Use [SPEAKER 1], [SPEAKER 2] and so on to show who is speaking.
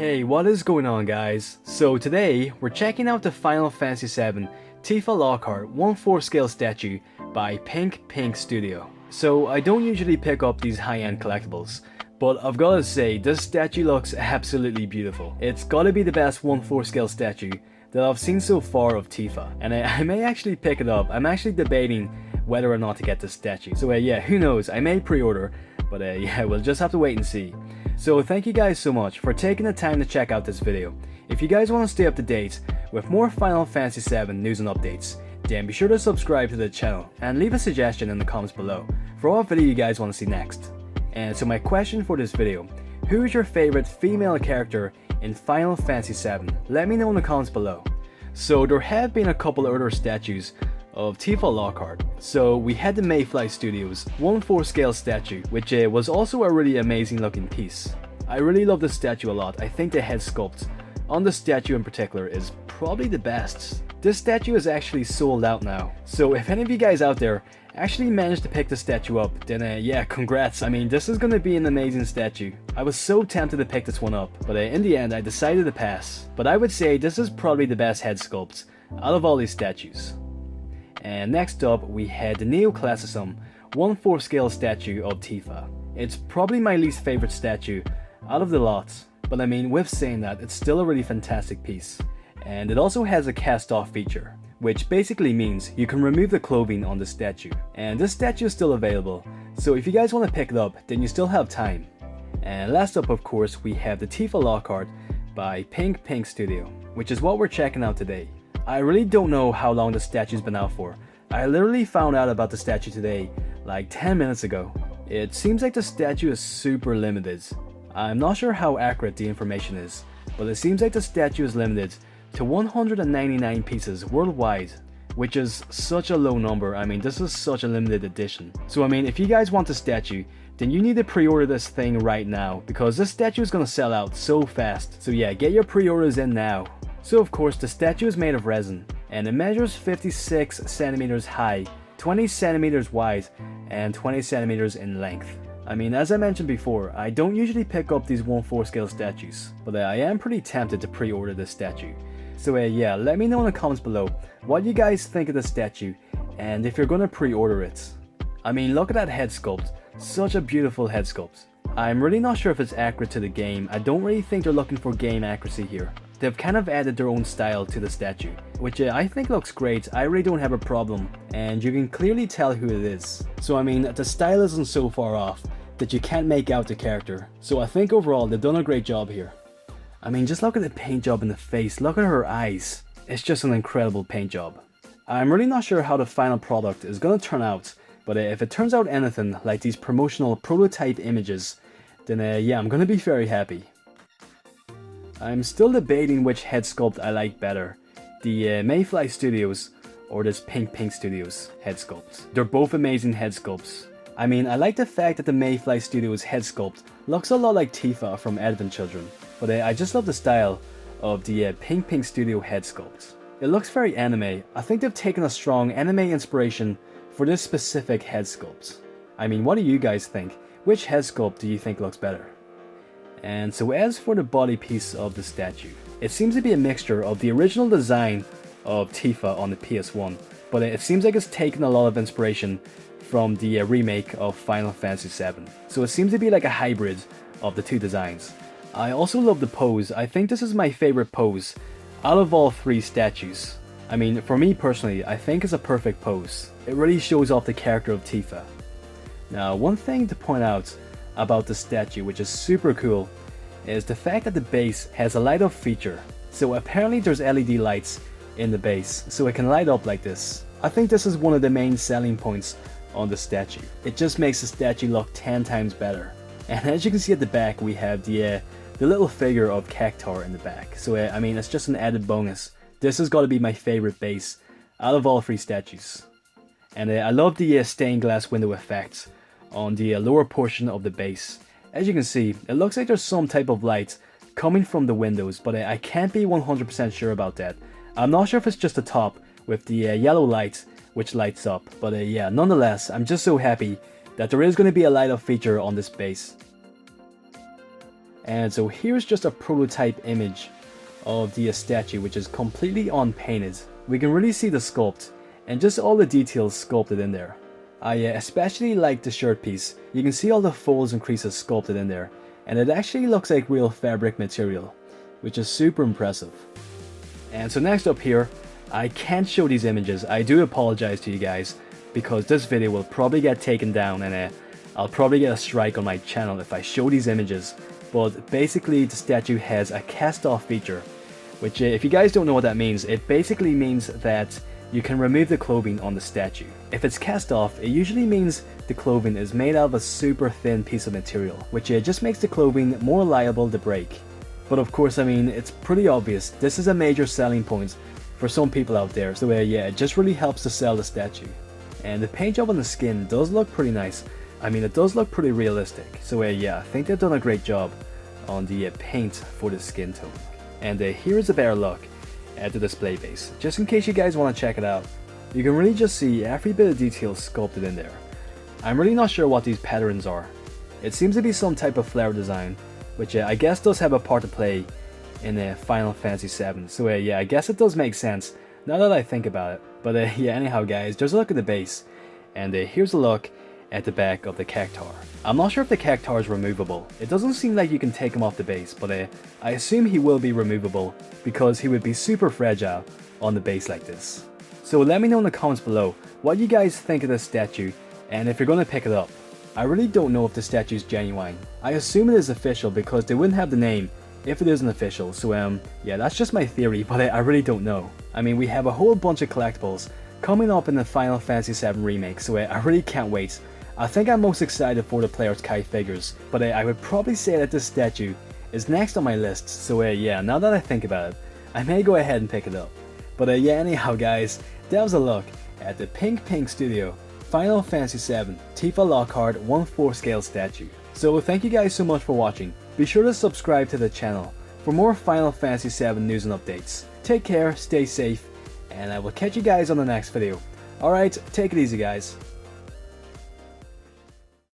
[SPEAKER 1] Hey, what is going on guys? So today, we're checking out the Final Fantasy VII Tifa Lockhart 1/4 scale statue by Pink Studio. So I don't usually pick up these high-end collectibles, but I've gotta say, this statue looks absolutely beautiful. It's gotta be the best 1/4 scale statue that I've seen so far of Tifa, and I may actually pick it up. I'm actually debating whether or not to get this statue. So yeah, who knows, I may pre-order, but yeah, we'll just have to wait and see. So thank you guys so much for taking the time to check out this video. If you guys want to stay up to date with more Final Fantasy VII news and updates, then be sure to subscribe to the channel and leave a suggestion in the comments below for what video you guys want to see next. And so my question for this video, who is your favorite female character in Final Fantasy VII? Let me know in the comments below. So there have been a couple other statues of Tifa Lockhart. So we had the Mayflies Studios 1/4 scale statue, which was also a really amazing looking piece. I really love this statue a lot. I think the head sculpt on the statue in particular is probably the best. This statue is actually sold out now, so if any of you guys out there actually managed to pick the statue up, then yeah, congrats. I mean, this is gonna be an amazing statue. I was so tempted to pick this one up, but in the end I decided to pass. But I would say this is probably the best head sculpt out of all these statues. And next up, we had the Neoclassicism 1/4 scale statue of Tifa. It's probably my least favorite statue out of the lot, but I mean, with saying that, it's still a really fantastic piece. And it also has a cast off feature, which basically means you can remove the clothing on the statue. And this statue is still available, so if you guys want to pick it up, then you still have time. And last up, of course, we have the Tifa Lockhart by Pink Studio, which is what we're checking out today. I really don't know how long the statue's been out for. I literally found out about the statue today, like 10 minutes ago. It seems like the statue is super limited. I'm not sure how accurate the information is, but it seems like the statue is limited to 199 pieces worldwide, which is such a low number. I mean, this is such a limited edition. So I mean, if you guys want the statue, then you need to pre-order this thing right now, because this statue is gonna sell out so fast. So yeah, get your pre-orders in now. So of course, the statue is made of resin, and it measures 56 centimeters high, 20 centimeters wide, and 20 centimeters in length. I mean, as I mentioned before, I don't usually pick up these 1/4 scale statues, but I am pretty tempted to pre-order this statue. So yeah, let me know in the comments below what you guys think of the statue, and if you're gonna pre-order it. I mean, look at that head sculpt, such a beautiful head sculpt. I'm really not sure if it's accurate to the game. I don't really think they're looking for game accuracy here. They've kind of added their own style to the statue, which I think looks great. I really don't have a problem, and you can clearly tell who it is. So I mean, the style isn't so far off that you can't make out the character. So I think overall they've done a great job here. I mean, just look at the paint job in the face, look at her eyes. It's just an incredible paint job. I'm really not sure how the final product is gonna turn out, but if it turns out anything like these promotional prototype images, then yeah, I'm gonna be very happy. I'm still debating which head sculpt I like better, the Mayflies Studios or this Pink Studios head sculpt. They're both amazing head sculpts. I mean, I like the fact that the Mayflies Studios head sculpt looks a lot like Tifa from Advent Children, but I just love the style of the Pink Studio head sculpt. It looks very anime. I think they've taken a strong anime inspiration for this specific head sculpt. I mean, what do you guys think? Which head sculpt do you think looks better? And so as for the body piece of the statue, it seems to be a mixture of the original design of Tifa on the PS1, but it seems like it's taken a lot of inspiration from the remake of Final Fantasy VII. So it seems to be like a hybrid of the two designs. I also love the pose. I think this is my favorite pose out of all three statues. I mean, for me personally, I think it's a perfect pose. It really shows off the character of Tifa. Now, one thing to point out about the statue, which is super cool, is the fact that the base has a light up feature. So apparently there's LED lights in the base, so it can light up like this. I think this is one of the main selling points on the statue. It just makes the statue look 10 times better. And as you can see at the back, we have the little figure of Cactuar in the back. So I mean, it's just an added bonus. This has got to be my favorite base out of all three statues. And I love the stained glass window effects on the lower portion of the base. As you can see, it looks like there's some type of light coming from the windows, but I can't be 100% sure about that. I'm not sure if it's just the top with the yellow light which lights up, but yeah, nonetheless, I'm just so happy that there is going to be a light up feature on this base. And so here's just a prototype image of the statue, which is completely unpainted. We can really see the sculpt and just all the details sculpted in there. I especially like the shirt piece. You can see all the folds and creases sculpted in there, and it actually looks like real fabric material, which is super impressive. And so next up here, I can't show these images. I do apologize to you guys, because this video will probably get taken down, and I'll probably get a strike on my channel if I show these images. But basically the statue has a cast off feature, which if you guys don't know what that means, it basically means that you can remove the clothing on the statue. If it's cast off, it usually means the clothing is made out of a super thin piece of material, which just makes the clothing more liable to break. But of course, I mean, it's pretty obvious, this is a major selling point for some people out there, so yeah, it just really helps to sell the statue. And the paint job on the skin does look pretty nice. I mean, it does look pretty realistic, so yeah, I think they've done a great job on the paint for the skin tone. And here's a better look at the display base, just in case you guys want to check it out. You can really just see every bit of detail sculpted in there. I'm really not sure what these patterns are. It seems to be some type of flower design, which I guess does have a part to play in Final Fantasy VII, so yeah, I guess it does make sense now that I think about it. But yeah, anyhow guys, there's a look at the base, and here's a look at the back of the cactar. I'm not sure if the cactar is removable. It doesn't seem like you can take him off the base, but I assume he will be removable because he would be super fragile on the base like this. So let me know in the comments below what you guys think of this statue, and if you're going to pick it up. I really don't know if the statue is genuine. I assume it is official because they wouldn't have the name if it isn't official, so yeah, that's just my theory, but I really don't know. I mean, we have a whole bunch of collectibles coming up in the Final Fantasy VII Remake, so I really can't wait. I think I'm most excited for the Player's Kai figures, but I would probably say that this statue is next on my list, so yeah, now that I think about it, I may go ahead and pick it up. But yeah, anyhow guys, that was a look at the Pink Studio Final Fantasy VII Tifa Lockhart 1/4 scale statue. So thank you guys so much for watching. Be sure to subscribe to the channel for more Final Fantasy VII news and updates. Take care, stay safe, and I will catch you guys on the next video. Alright, take it easy guys.